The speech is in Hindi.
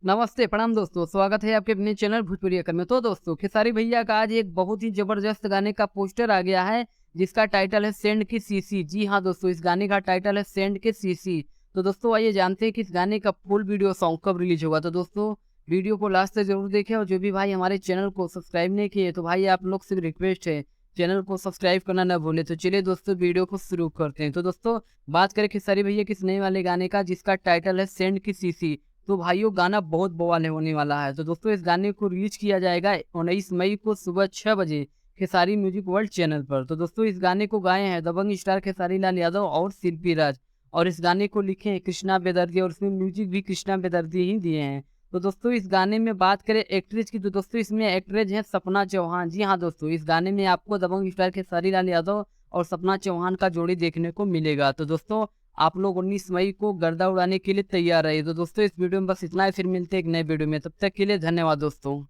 नमस्ते, प्रणाम दोस्तों। स्वागत है आपके अपने चैनल भोजपुरी अकल में। तो दोस्तों, खेसारी भैया का आज एक बहुत ही ज़बरदस्त गाने का पोस्टर आ गया है, जिसका टाइटल है सेंड की सीसी। जी हाँ दोस्तों, इस गाने का टाइटल है सेंड के सीसी। तो दोस्तों, आइए जानते हैं कि इस गाने का फुल वीडियो सॉन्ग कब रिलीज़ होगा। तो दोस्तों, वीडियो को लास्ट तक ज़रूर देखें, और जो भी भाई हमारे चैनल को सब्सक्राइब नहीं किए, तो भाई आप लोग से रिक्वेस्ट है, चैनल को सब्सक्राइब करना ना भूलें। तो चलिए दोस्तों, वीडियो को शुरू करते हैं। तो दोस्तों, बात करें खेसारी भैया के इस नए वाले गाने का, जिसका टाइटल है सेंड की सीसी। तो भाइयों, गाना बहुत बवाल होने वाला है। तो दोस्तों, इस गाने को रिलीज किया जाएगा 19 मई को सुबह 6 बजे खेसारी म्यूजिक वर्ल्ड चैनल पर। तो दोस्तों, इस गाने को गाए हैं दबंग स्टार खेसारी लाल यादव और शिल्पी राज, और इस गाने को लिखे हैं कृष्णा बेदर्जी, और इसमें म्यूजिक भी कृष्णा बेदर्जी ही दिए हैं। तो दोस्तों, इस गाने में बात करें एक्ट्रेस की, तो दोस्तों इसमें एक्ट्रेस है सपना चौहान। जी हाँ दोस्तों, इस गाने में आपको दबंग स्टार खेसारी लाल यादव और सपना चौहान का जोड़ी देखने को मिलेगा। तो दोस्तों, आप लोग 19 मई को गर्दा उड़ाने के लिए तैयार रहिए। तो दोस्तों, इस वीडियो में बस इतना ही। फिर मिलते हैं एक नए वीडियो में, तब तक के लिए धन्यवाद दोस्तों।